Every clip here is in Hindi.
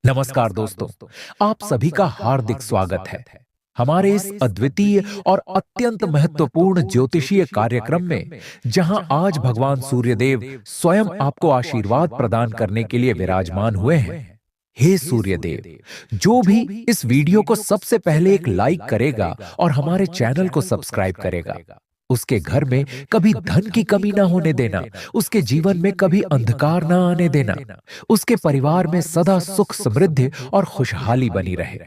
नमस्कार दोस्तों, आप सभी का हार्दिक स्वागत है हमारे इस अद्वितीय और अत्यंत महत्वपूर्ण ज्योतिषीय कार्यक्रम में, जहां आज भगवान सूर्यदेव स्वयं आपको आशीर्वाद प्रदान करने के लिए विराजमान हुए हैं। हे सूर्यदेव, जो भी इस वीडियो को सबसे पहले एक लाइक करेगा और हमारे चैनल को सब्सक्राइब करेगा, उसके घर में कभी धन की कमी ना होने देना, उसके जीवन में कभी अंधकार ना आने देना, उसके परिवार में सदा सुख समृद्धि और खुशहाली बनी रहे।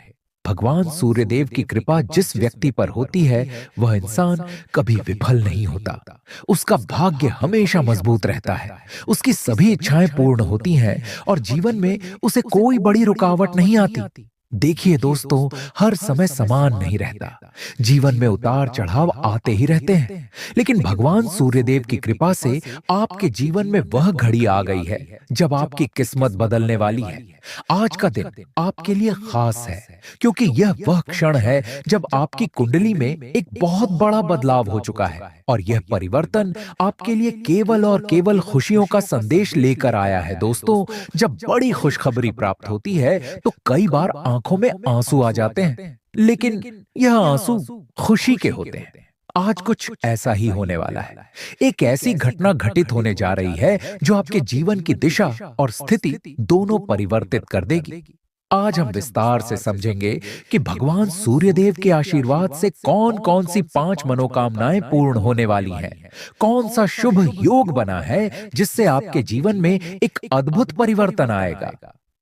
भगवान सूर्यदेव की कृपा जिस व्यक्ति पर होती है, वह इंसान कभी विफल नहीं होता। उसका भाग्य हमेशा मजबूत रहता है, उसकी सभी इच्छाएं पूर्ण होती हैं और जीवन में उसे कोई बड़ी रुकावट नहीं आती। देखिए दोस्तों, हर समय समान नहीं रहता। जीवन में उतार चढ़ाव आते ही रहते हैं, लेकिन भगवान सूर्यदेव की कृपा से आपके जीवन में वह घड़ी आ गई है जब आपकी किस्मत बदलने वाली है। आज का दिन आपके लिए खास है, क्योंकि यह वह क्षण है जब आपकी कुंडली में एक बहुत बड़ा बदलाव हो चुका है और यह परिवर्तन आपके लिए केवल और केवल खुशियों का संदेश लेकर आया है। दोस्तों, जब बड़ी खुशखबरी प्राप्त होती है तो कई बार आंखों में आंसू आ जाते हैं, लेकिन यह आंसू खुशी के होते हैं। आज कुछ ऐसा ही होने वाला है। एक ऐसी घटना घटित होने जा रही है जो आपके जीवन की दिशा और स्थिति दोनों परिवर्तित कर देगी। आज हम विस्तार से समझेंगे कि भगवान सूर्यदेव के आशीर्वाद से कौन कौन सी 5 मनोकामनाएं पूर्ण होने वाली हैं, कौन सा शुभ योग बना है जिससे आपके जीवन में एक अद्भुत परिवर्तन आएगा।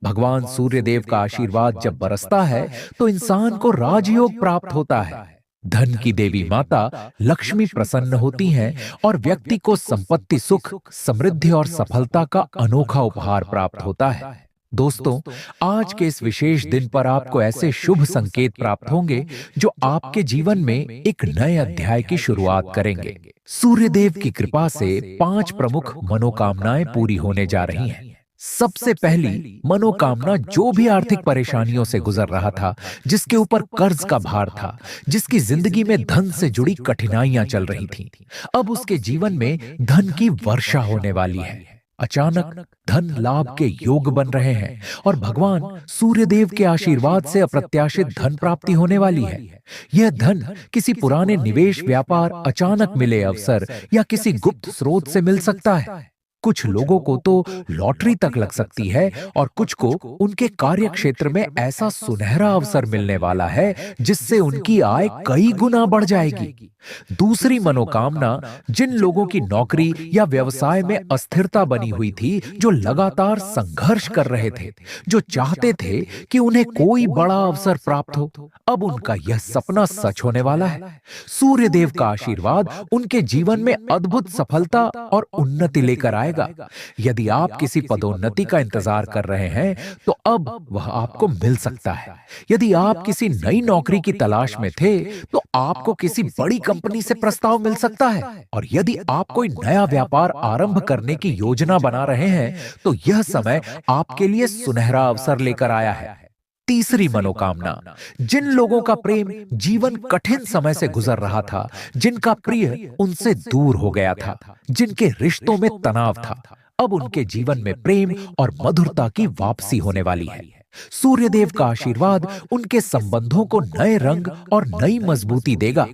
भगवान सूर्यदेव का आशीर्वाद जब बरसता है तो इंसान को राजयोग प्राप्त होता है। धन की देवी माता लक्ष्मी प्रसन्न होती हैं और व्यक्ति को संपत्ति, सुख, समृद्धि और सफलता का अनोखा उपहार प्राप्त होता है। दोस्तों, आज के इस विशेष दिन पर आपको ऐसे शुभ संकेत प्राप्त होंगे जो आपके जीवन में एक नए अध्याय की शुरुआत करेंगे। सूर्यदेव की कृपा से 5 प्रमुख मनोकामनाएं पूरी होने जा रही हैं। सबसे पहली मनोकामना, जो भी आर्थिक परेशानियों से गुजर रहा था, जिसके ऊपर कर्ज का भार था, जिसकी जिंदगी में धन से जुड़ी कठिनाइयां चल रही थीं, अब उसके जीवन में धन की वर्षा होने वाली है। अचानक धन लाभ के योग बन रहे हैं और भगवान सूर्यदेव के आशीर्वाद से अप्रत्याशित धन प्राप्ति होने वाली है। यह धन किसी पुराने निवेश, व्यापार, अचानक मिले अवसर या किसी गुप्त स्रोत से मिल सकता है। कुछ लोगों को तो लॉटरी तक लग सकती है और कुछ को उनके कार्य क्षेत्र में ऐसा सुनहरा अवसर मिलने वाला है जिससे उनकी आय कई गुना बढ़ जाएगी। दूसरी मनोकामना, जिन लोगों की नौकरी या व्यवसाय में अस्थिरता बनी हुई थी, जो लगातार संघर्ष कर रहे थे, जो चाहते थे कि उन्हें कोई बड़ा अवसर प्राप्त हो, अब उनका यह सपना सच होने वाला है। सूर्यदेव का आशीर्वाद उनके जीवन में अद्भुत सफलता और उन्नति लेकर आएगा। यदि आप किसी पदोन्नति का इंतजार कर रहे हैं तो अब वह आपको मिल सकता है। यदि आप किसी नई नौकरी की तलाश में थे तो आपको किसी बड़ी कंपनी से प्रस्ताव मिल सकता है। और यदि आप कोई नया व्यापार आरंभ करने की योजना बना रहे हैं तो यह समय आपके लिए सुनहरा अवसर लेकर आया है। तीसरी मनोकामना, जिन लोगों का प्रेम जीवन कठिन समय से गुजर रहा था, जिनका प्रिय उनसे दूर हो गया था, जिनके रिश्तों में तनाव था, अब उनके जीवन में प्रेम और मधुरता की वापसी होने वाली है। सूर्यदेव का आशीर्वाद उनके संबंधों को नए रंग और नई मजबूती देगा।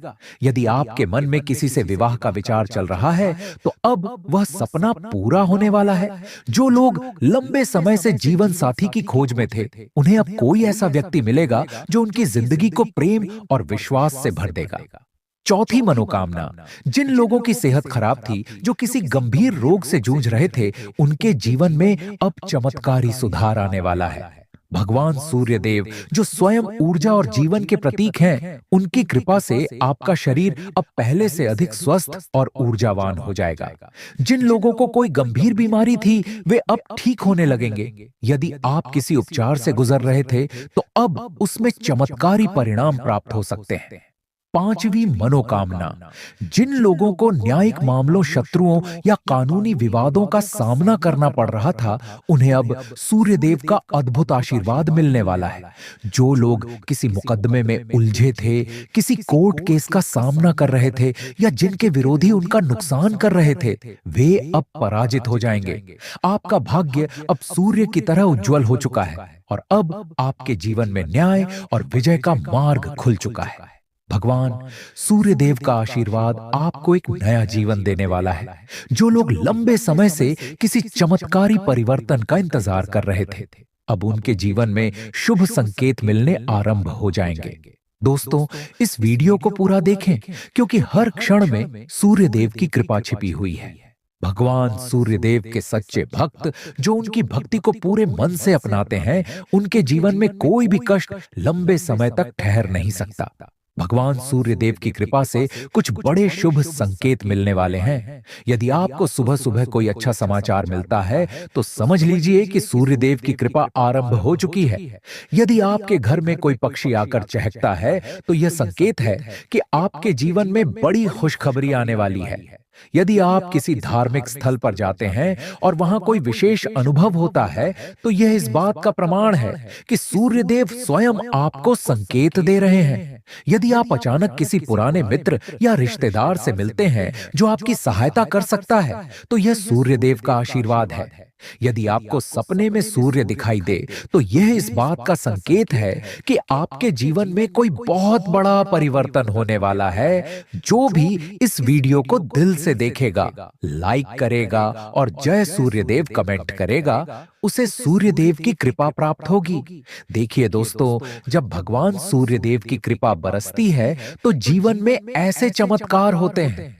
यदि आपके मन में किसी से विवाह का विचार चल रहा है तो अब वह सपना पूरा होने वाला है। जो लोग लंबे समय से जीवन साथी की खोज में थे, उन्हें अब कोई ऐसा व्यक्ति मिलेगा जो उनकी जिंदगी को प्रेम और विश्वास से भर देगा। चौथी मनोकामना, जिन लोगों की सेहत खराब थी, जो किसी गंभीर रोग से जूझ रहे थे, उनके जीवन में अब चमत्कारी सुधार आने वाला है। भगवान सूर्यदेव, जो स्वयं ऊर्जा और जीवन के प्रतीक हैं, उनकी कृपा से आपका शरीर अब पहले से अधिक स्वस्थ और ऊर्जावान हो जाएगा। जिन लोगों को कोई गंभीर बीमारी थी, वे अब ठीक होने लगेंगे। यदि आप किसी उपचार से गुजर रहे थे तो अब उसमें चमत्कारी परिणाम प्राप्त हो सकते हैं। पांचवी मनोकामना। जिन लोगों को न्यायिक मामलों, शत्रुओं या कानूनी विवादों का सामना करना पड़ रहा था, उन्हें अब सूर्यदेव का अद्भुत आशीर्वाद मिलने वाला है। जो लोग किसी मुकदमे में उलझे थे, किसी कोर्ट केस का सामना कर रहे थे या जिनके विरोधी उनका नुकसान कर रहे थे, वे अब पराजित हो जाएंगे। आपका भाग्य अब सूर्य की तरह उज्जवल हो चुका है और अब आपके जीवन में न्याय और विजय का मार्ग खुल चुका है। भगवान सूर्यदेव का आशीर्वाद आपको एक नया जीवन देने वाला है। जो लोग लंबे समय से किसी चमत्कारी परिवर्तन का इंतजार कर रहे थे, अब उनके जीवन में शुभ संकेत मिलने आरंभ हो जाएंगे। दोस्तों, इस वीडियो को पूरा देखें, क्योंकि हर क्षण में सूर्यदेव की कृपा छिपी हुई है। भगवान सूर्यदेव के सच्चे भक्त जो उनकी भक्ति को पूरे मन से अपनाते हैं, उनके जीवन में कोई भी कष्ट लंबे समय तक ठहर नहीं सकता। भगवान सूर्यदेव की कृपा से कुछ बड़े शुभ संकेत मिलने वाले हैं। यदि आपको सुबह सुबह कोई अच्छा समाचार मिलता है, तो समझ लीजिए कि सूर्यदेव की कृपा आरंभ हो चुकी है। यदि आपके घर में कोई पक्षी आकर चहकता है, तो यह संकेत है कि आपके जीवन में बड़ी खुशखबरी आने वाली है। यदि आप किसी धार्मिक स्थल पर जाते हैं और वहां कोई विशेष अनुभव होता है, तो यह इस बात का प्रमाण है कि सूर्यदेव स्वयं आपको संकेत दे रहे हैं। यदि आप अचानक किसी पुराने मित्र या रिश्तेदार से मिलते हैं जो आपकी सहायता कर सकता है, तो यह सूर्यदेव का आशीर्वाद है। यदि आपको सपने में सूर्य दिखाई दे, तो यह इस बात का संकेत है कि आपके जीवन में कोई बहुत बड़ा परिवर्तन होने वाला है। जो भी इस वीडियो को दिल से देखेगा, लाइक करेगा और जय सूर्यदेव कमेंट करेगा, उसे सूर्यदेव की कृपा प्राप्त होगी। देखिए दोस्तों, जब भगवान सूर्यदेव की कृपा बरसती है, तो जीवन में ऐसे चमत्कार होते हैं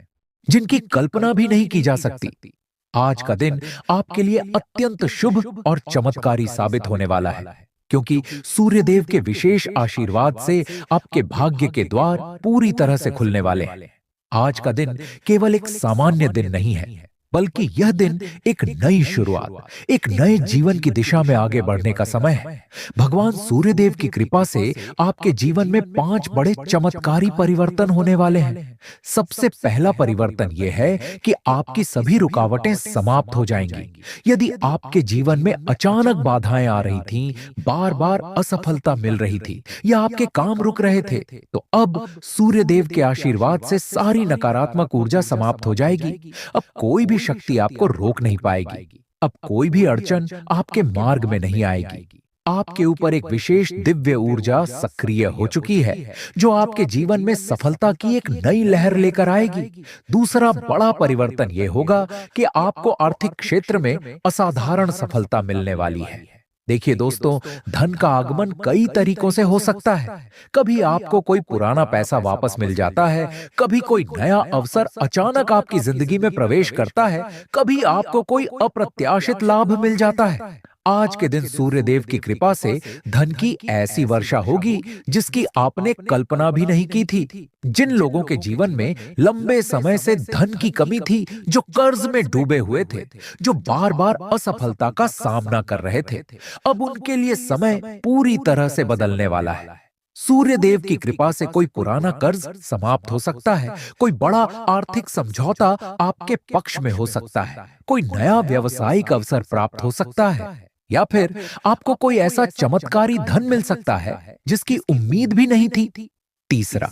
जिनकी कल्पना भी नहीं की जा सकती। आज का दिन आपके लिए अत्यंत शुभ और चमत्कारी साबित होने वाला है, क्योंकि सूर्यदेव के विशेष आशीर्वाद से आपके भाग्य के द्वार पूरी तरह से खुलने वाले हैं। आज का दिन केवल एक सामान्य दिन नहीं है, बल्कि यह दिन एक नई शुरुआत, एक नए जीवन की दिशा में आगे बढ़ने का समय है। भगवान सूर्यदेव की कृपा से आपके जीवन में 5 बड़े चमत्कारी परिवर्तन होने वाले हैं। सबसे पहला परिवर्तन यह है कि आपकी सभी रुकावटें समाप्त हो जाएंगी। यदि आपके जीवन में अचानक बाधाएं आ रही थीं, बार बार असफलता मिल रही थी या आपके काम रुक रहे थे, तो अब सूर्यदेव के आशीर्वाद से सारी नकारात्मक ऊर्जा समाप्त हो जाएगी। अब कोई भी शक्ति आपको रोक नहीं पाएगी। अब कोई भी अड़चन आपके मार्ग में नहीं आएगी। आपके ऊपर एक विशेष दिव्य ऊर्जा सक्रिय हो चुकी है, जो आपके जीवन में सफलता की एक नई लहर लेकर आएगी। दूसरा बड़ा परिवर्तन यह होगा कि आपको आर्थिक क्षेत्र में असाधारण सफलता मिलने वाली है। देखिए दोस्तों, धन का आगमन कई तरीकों से हो सकता है। कभी आपको कोई पुराना पैसा वापस मिल जाता है, कभी कोई नया अवसर अचानक आपकी जिंदगी में प्रवेश करता है, कभी आपको कोई अप्रत्याशित लाभ मिल जाता है। आज के दिन सूर्यदेव की कृपा से धन की ऐसी वर्षा होगी जिसकी आपने कल्पना भी नहीं की थी। जिन लोगों के जीवन में लंबे समय से धन की कमी थी, जो कर्ज में डूबे हुए थे, जो बार बार असफलता का सामना कर रहे थे, अब उनके लिए समय पूरी तरह से बदलने वाला है। सूर्यदेव की कृपा से कोई पुराना कर्ज समाप्त हो सकता है, कोई बड़ा आर्थिक समझौता आपके पक्ष में हो सकता है, कोई नया व्यावसायिक अवसर प्राप्त हो सकता है, या फिर आपको कोई ऐसा चमत्कारी धन मिल सकता है जिसकी उम्मीद भी नहीं थी। तीसरा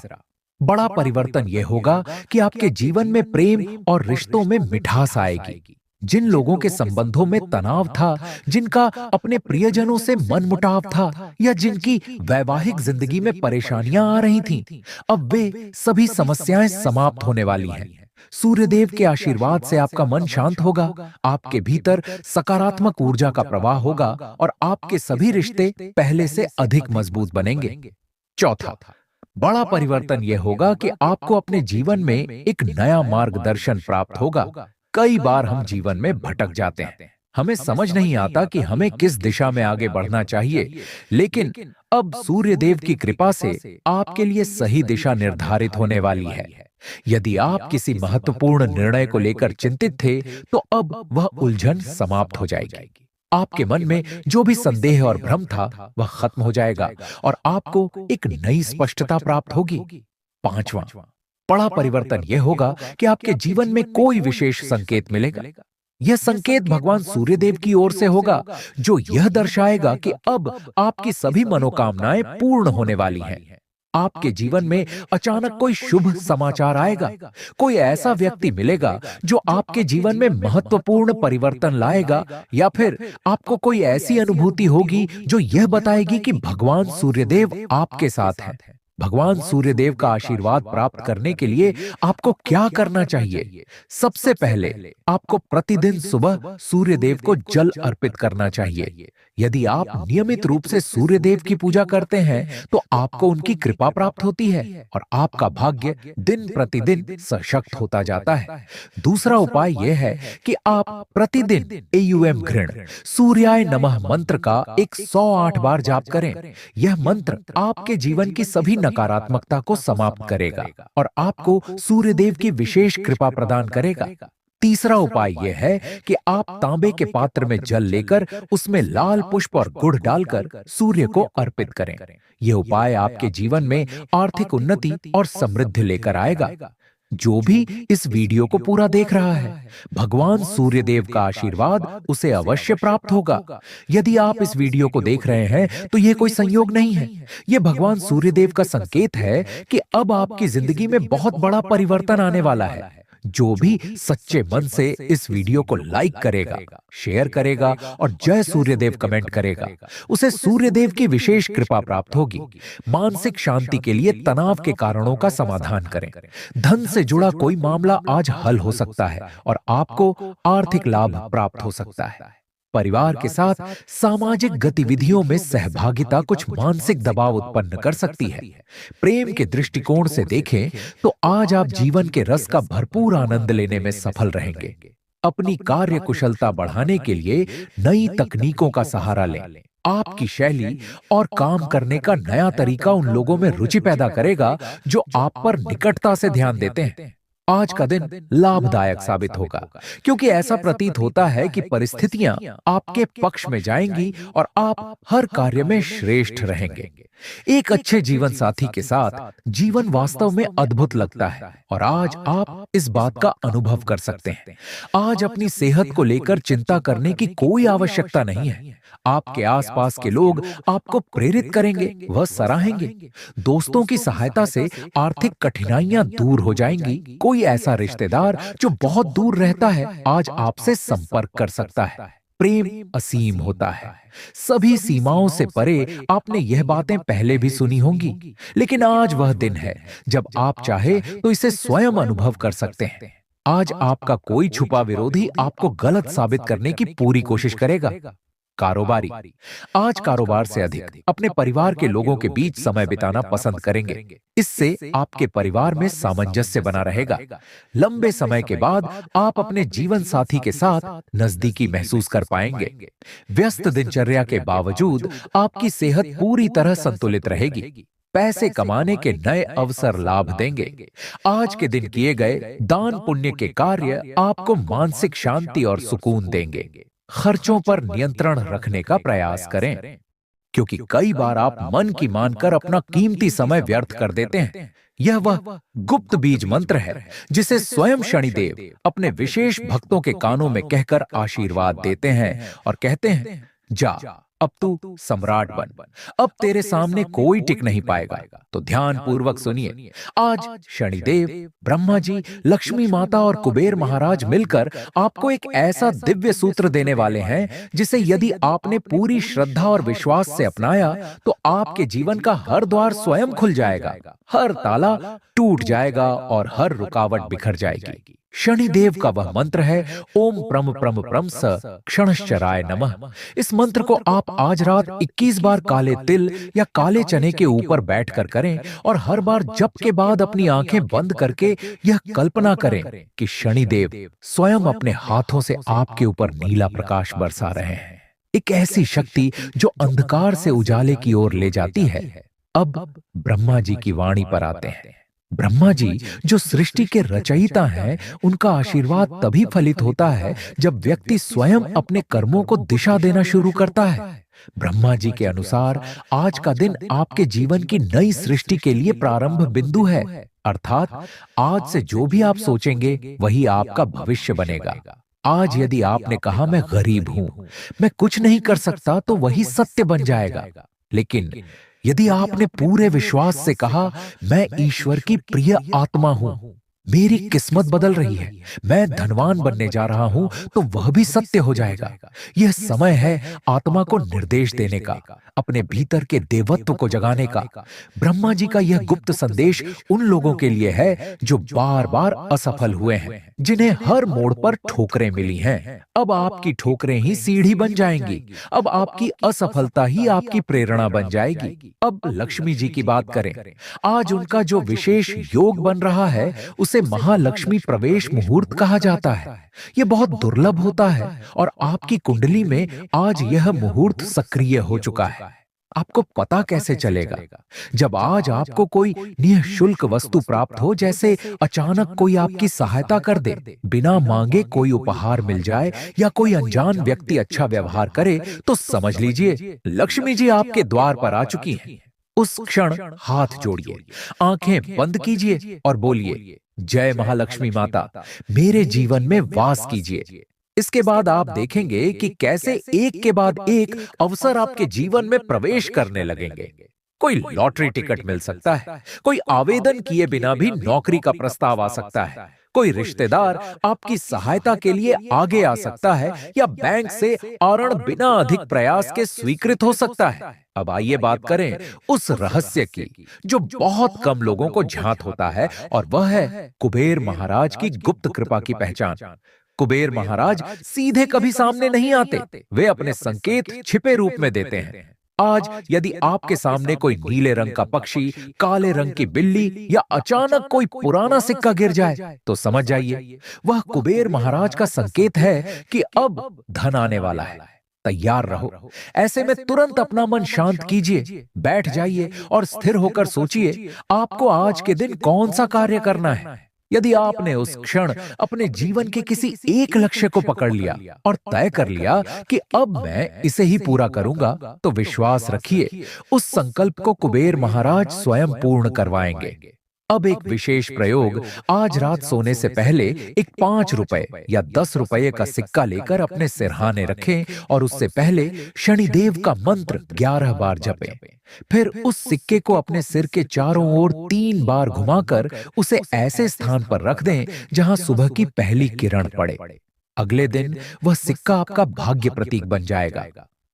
बड़ा परिवर्तन यह होगा कि आपके जीवन में प्रेम और रिश्तों में मिठास आएगी। जिन लोगों के संबंधों में तनाव था, जिनका अपने प्रियजनों से मनमुटाव था, या जिनकी वैवाहिक जिंदगी में परेशानियां आ रही थीं, अब वे सभी समस्याएं समाप्त होने वाली हैं। सूर्यदेव के आशीर्वाद से आपका मन शांत होगा, आपके भीतर सकारात्मक ऊर्जा का प्रवाह होगा और आपके सभी रिश्ते पहले से अधिक मजबूत बनेंगे। चौथा बड़ा परिवर्तन यह होगा कि आपको अपने जीवन में एक नया मार्गदर्शन प्राप्त होगा। कई बार हम जीवन में भटक जाते हैं, हमें समझ नहीं आता कि हमें किस दिशा में आगे बढ़ना चाहिए, लेकिन अब सूर्यदेव की कृपा से आपके लिए सही दिशा निर्धारित होने वाली है। यदि आप किसी महत्वपूर्ण निर्णय को लेकर चिंतित थे, तो अब वह उलझन समाप्त हो जाएगी। आपके मन में जो भी संदेह और भ्रम था, वह खत्म हो जाएगा और आपको एक नई स्पष्टता प्राप्त होगी। पांचवा, बड़ा परिवर्तन यह होगा कि आपके जीवन में कोई विशेष संकेत मिलेगा। यह संकेत भगवान सूर्यदेव की ओर से होगा, जो यह दर्शाएगा कि अब आपकी सभी मनोकामनाएं पूर्ण होने वाली हैं। आपके जीवन में अचानक कोई शुभ समाचार आएगा। कोई ऐसा व्यक्ति मिलेगा जो आपके जीवन में महत्वपूर्ण परिवर्तन लाएगा, या फिर आपको कोई ऐसी अनुभूति होगी जो यह बताएगी कि भगवान सूर्यदेव आपके साथ हैं। भगवान सूर्यदेव का आशीर्वाद प्राप्त करने के लिए आपको क्या करना चाहिए? सबसे पहले आपको प्रतिदिन सुबह सूर्यदेव को जल अर्पित करना चाहिए। यदि आप नियमित रूप से सूर्यदेव की पूजा करते हैं तो आपको उनकी कृपा प्राप्त होती है और आपका भाग्य दिन प्रतिदिन सशक्त होता जाता है। दूसरा उपाय यह है कि आप प्रतिदिन एयुएम घृण सूर्याय नमः मंत्र का 108 बार जाप करें। यह मंत्र आपके जीवन की सभी नकारात्मकता को समाप्त करेगा और आपको सूर्यदेव की विशेष कृपा प्रदान करेगा। तीसरा उपाय यह है कि आप तांबे के पात्र में जल लेकर उसमें लाल पुष्प और गुड़ डालकर सूर्य को अर्पित करें। यह उपाय आपके जीवन में आर्थिक उन्नति और समृद्धि लेकर आएगा। जो भी इस वीडियो को पूरा देख रहा है, भगवान सूर्यदेव का आशीर्वाद उसे अवश्य प्राप्त होगा। यदि आप इस वीडियो को देख रहे हैं तो यह कोई संयोग नहीं है, यह भगवान सूर्यदेव का संकेत है कि अब आपकी जिंदगी में बहुत बड़ा परिवर्तन आने वाला है। जो भी सच्चे मन से इस वीडियो को लाइक करेगा, शेयर करेगा और जय सूर्यदेव कमेंट करेगा, उसे सूर्यदेव की विशेष कृपा प्राप्त होगी। मानसिक शांति के लिए तनाव के कारणों का समाधान करें। धन से जुड़ा कोई मामला आज हल हो सकता है और आपको आर्थिक लाभ प्राप्त हो सकता है। परिवार के साथ सामाजिक गतिविधियों में सहभागिता कुछ मानसिक दबाव उत्पन्न कर सकती है। प्रेम के दृष्टिकोण से देखें तो आज आप जीवन के रस का भरपूर आनंद लेने में सफल रहेंगे। अपनी कार्य कुशलता बढ़ाने के लिए नई तकनीकों का सहारा लें। आपकी शैली और काम करने का नया तरीका उन लोगों में रुचि पैदा करेगा जो आप पर निकटता से ध्यान देते हैं। आज का दिन लाभदायक साबित होगा, क्योंकि ऐसा प्रतीत होता है कि परिस्थितियां आपके पक्ष में जाएंगी और आप हर कार्य में श्रेष्ठ रहेंगे। एक अच्छे जीवन साथी के साथ जीवन वास्तव में अद्भुत लगता है और आज आप इस बात का अनुभव कर सकते हैं। आज अपनी सेहत को लेकर चिंता करने की कोई आवश्यकता नहीं है। आपके आसपास के लोग आपको प्रेरित करेंगे, वह सराहेंगे। दोस्तों की सहायता से आर्थिक कठिनाइयां दूर हो जाएंगी। कोई ऐसा रिश्तेदार जो बहुत दूर रहता है आज आपसे संपर्क कर सकता है। प्रेम असीम होता है। सभी सीमाओं से परे आपने यह बातें पहले भी सुनी होंगी, लेकिन आज वह दिन है जब आप चाहे तो इसे स्वयं अनुभव कर सकते हैं। आज आपका कोई छुपा विरोधी आपको गलत साबित करने की पूरी कोशिश करेगा। कारोबारी आज कारोबार से अधिक अपने परिवार के लोगों के बीच समय बिताना पसंद करेंगे। इससे आपके परिवार में सामंजस्य बना रहेगा। लंबे समय के बाद आप अपने जीवन साथी के साथ नजदीकी महसूस कर पाएंगे। व्यस्त दिनचर्या के बावजूद आपकी सेहत पूरी तरह संतुलित रहेगी। पैसे कमाने के नए अवसर लाभ देंगे। आज के दिन किए गए दान पुण्य के कार्य आपको मानसिक शांति और सुकून देंगे। खर्चों पर नियंत्रण रखने का प्रयास करें, क्योंकि कई बार आप मन की मानकर अपना कीमती समय व्यर्थ कर देते हैं। यह वह गुप्त बीज मंत्र है जिसे स्वयं शनिदेव अपने विशेष भक्तों के कानों में कहकर आशीर्वाद देते हैं और कहते हैं, जा अब तू सम्राट बन, अब तेरे सामने कोई टिक नहीं पाएगा। तो ध्यान पूर्वक सुनिए। आज शनिदेव, ब्रह्मा जी, लक्ष्मी माता और कुबेर महाराज मिलकर आपको एक ऐसा दिव्य सूत्र देने वाले हैं जिसे यदि आपने पूरी श्रद्धा और विश्वास से अपनाया तो आपके जीवन का हर द्वार स्वयं खुल जाएगा, हर ताला टूट जाएगा और हर रुकावट बिखर जाएगी। शनिदेव का वह मंत्र है ओम प्रम प्रम प्रम स क्षणश्चराय नमः। इस मंत्र को आप आज रात 21 बार काले तिल या काले चने के ऊपर बैठकर करें और हर बार जप के बाद अपनी आंखें बंद करके यह कल्पना करें कि शनिदेव स्वयं अपने हाथों से आपके ऊपर नीला प्रकाश बरसा रहे हैं। एक ऐसी शक्ति जो अंधकार से उजाले की ओर ले जाती है। अब ब्रह्मा जी की वाणी पर आते हैं। ब्रह्मा जी जो सृष्टि के रचयिता हैं, उनका आशीर्वाद तभी फलित होता है जब व्यक्ति स्वयं अपने कर्मों को दिशा देना शुरू करता है। ब्रह्मा जी के अनुसार आज का दिन आपके जीवन की नई सृष्टि के लिए प्रारंभ बिंदु है। अर्थात आज से जो भी आप सोचेंगे वही आपका भविष्य बनेगा। आज यदि आपने कहा मैं गरीब हूं, मैं कुछ नहीं कर सकता, तो वही सत्य बन जाएगा। लेकिन यदि आपने पूरे विश्वास से कहा मैं ईश्वर की प्रिय आत्मा हूं, मेरी किस्मत बदल रही है, मैं धनवान बनने जा रहा हूं, तो वह भी सत्य हो जाएगा। यह समय है आत्मा को निर्देश देने का, अपने भीतर के देवत्व को जगाने का। ब्रह्मा जी का यह गुप्त संदेश उन लोगों के लिए है जो बार बार असफल हुए हैं, जिन्हें हर मोड़ पर ठोकरें मिली हैं। अब आपकी ठोकरें ही सीढ़ी बन जाएंगी। अब आपकी असफलता ही आपकी प्रेरणा बन जाएगी। अब लक्ष्मी जी की बात करें। आज उनका जो विशेष योग बन रहा है उसे महालक्ष्मी प्रवेश मुहूर्त कहा जाता है। यह बहुत दुर्लभ होता है और आपकी कुंडली में आज यह मुहूर्त सक्रिय हो चुका है। आपको पता कैसे चलेगा? जब आज आपको कोई निःशुल्क वस्तु प्राप्त हो, जैसे अचानक कोई आपकी सहायता कर दे, बिना मांगे कोई उपहार मिल जाए या कोई अनजान व्यक्ति अच्छा व्यवहार करे, तो समझ लीजिए लक्ष्मी जी आपके द्वार पर आ चुकी हैं। उस क्षण हाथ जोड़िए, आंखें बंद कीजिए और बोलिए जय महालक्ष्मी माता, मेरे जीवन में वास कीजिए। इसके बाद आप देखेंगे कि कैसे एक के बाद एक अवसर आपके जीवन में प्रवेश करने लगेंगे। कोई लॉटरी टिकट मिल सकता है, कोई आवेदन किए बिना भी नौकरी का प्रस्ताव आ सकता है, कोई रिश्तेदार आपकी सहायता के लिए आगे आ सकता है, या बैंक से ऋण बिना अधिक प्रयास के स्वीकृत हो सकता है। अब आइए बात करें उस रहस्य की जो बहुत कम लोगों को ज्ञात होता है, और वह है कुबेर महाराज की गुप्त कृपा की पहचान। कुबेर महाराज सीधे कभी सामने नहीं आते, वे अपने संकेत छिपे रूप में देते हैं। आज यदि आपके सामने कोई नीले रंग का पक्षी, काले रंग की बिल्ली या अचानक कोई पुराना सिक्का गिर जाए, तो समझ जाइए वह कुबेर महाराज का संकेत है कि अब धन आने वाला है। तैयार रहो। ऐसे में तुरंत अपना मन शांत कीजिए, बैठ जाइए और स्थिर होकर सोचिए आपको आज के दिन कौन सा कार्य करना है। यदि आपने उस क्षण अपने जीवन के किसी एक लक्ष्य को पकड़ लिया और तय कर लिया कि अब मैं इसे ही पूरा करूंगा, तो विश्वास रखिए उस संकल्प को कुबेर महाराज स्वयं पूर्ण करवाएंगे। अब एक विशेष प्रयोग, आज रात सोने से पहले एक 5 रुपए या 10 रुपए का सिक्का लेकर अपने सिरहाने रखें और उससे पहले शनिदेव का मंत्र 11 बार जपें। फिर उस सिक्के को अपने सिर के चारों ओर 3 बार घुमाकर उसे ऐसे स्थान पर रख दें जहां सुबह की पहली किरण पड़े। अगले दिन वह सिक्का आपका भाग्य प्रतीक बन जाएगा।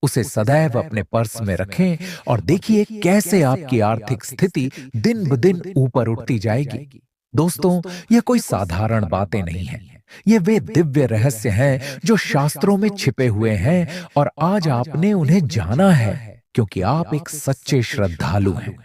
उसे सदैव अपने पर्स में रखें और देखिए कैसे आपकी आर्थिक स्थिति दिन ब दिन ऊपर उठती जाएगी। दोस्तों, यह कोई साधारण बातें नहीं हैं। ये वे दिव्य रहस्य हैं जो शास्त्रों में छिपे हुए हैं, और आज आपने उन्हें जाना है क्योंकि आप एक सच्चे श्रद्धालु हैं।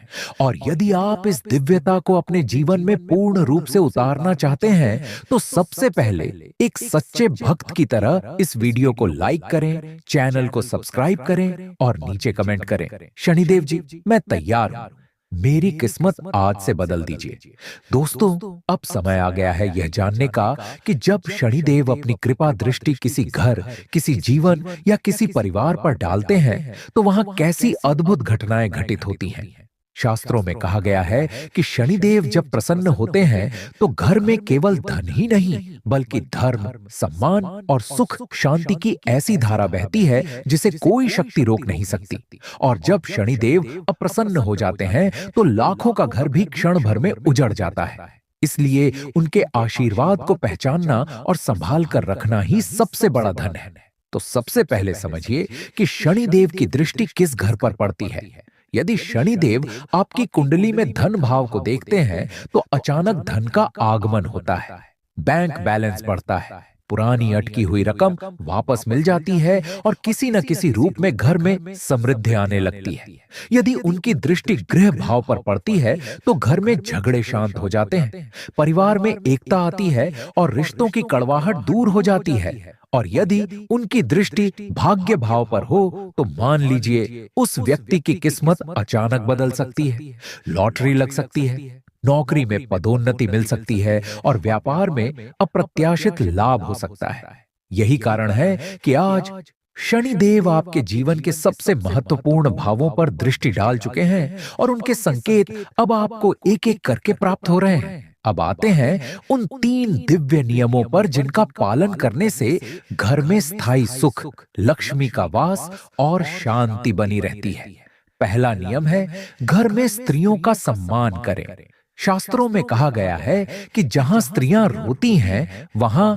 और यदि आप इस दिव्यता को अपने जीवन में पूर्ण रूप से उतारना चाहते हैं, तो सबसे पहले एक सच्चे भक्त की तरह इस वीडियो को लाइक करें, चैनल को सब्सक्राइब करें और नीचे कमेंट करें, शनिदेव जी मैं तैयार हूं, मेरी किस्मत आज से बदल दीजिए। दोस्तों, अब समय आ गया है यह जानने का कि जब शनिदेव अपनी कृपा दृष्टि किसी घर, किसी जीवन या किसी परिवार पर डालते हैं, तो वहां कैसी अद्भुत घटनाएं घटित होती हैं। शास्त्रों में कहा गया है कि शनिदेव जब प्रसन्न होते हैं तो घर में केवल धन ही नहीं, बल्कि धर्म, सम्मान और सुख शांति की ऐसी धारा बहती है जिसे कोई शक्ति रोक नहीं सकती। और जब शनिदेव अप्रसन्न हो जाते हैं तो लाखों का घर भी क्षण भर में उजड़ जाता है। इसलिए उनके आशीर्वाद को पहचानना और संभाल कर रखना ही सबसे बड़ा धन है। तो सबसे पहले समझिए कि शनिदेव की दृष्टि किस घर पर पड़ती है। यदि शनिदेव आपकी कुंडली में धन भाव को देखते हैं तो अचानक धन का आगमन होता है, बैंक बैलेंस बढ़ता है, पुरानी अटकी हुई रकम वापस मिल जाती है और किसी न किसी रूप में घर में समृद्धि आने लगती है। यदि उनकी दृष्टि गृह भाव पर पड़ती है तो घर में झगड़े शांत हो जाते हैं, परिवार में एकता आती है और रिश्तों की कड़वाहट दूर हो जाती है। और यदि उनकी दृष्टि भाग्य भाव पर हो तो मान लीजिए उस व्यक्ति की किस्मत अचानक बदल सकती है, लॉटरी लग सकती है, नौकरी में पदोन्नति मिल सकती है और व्यापार में अप्रत्याशित लाभ हो सकता है। यही कारण है कि आज शनिदेव आपके जीवन के सबसे महत्वपूर्ण भावों पर दृष्टि डाल चुके हैं और उनके संकेत अब आपको एक एक करके प्राप्त हो रहे हैं। अब आते हैं उन 3 दिव्य नियमों पर जिनका पालन करने से घर में स्थायी सुख, लक्ष्मी का वास और शांति बनी रहती है। पहला नियम है, घर में स्त्रियों का सम्मान करें। शास्त्रों में कहा गया है कि जहां स्त्रियां रोती हैं, वहां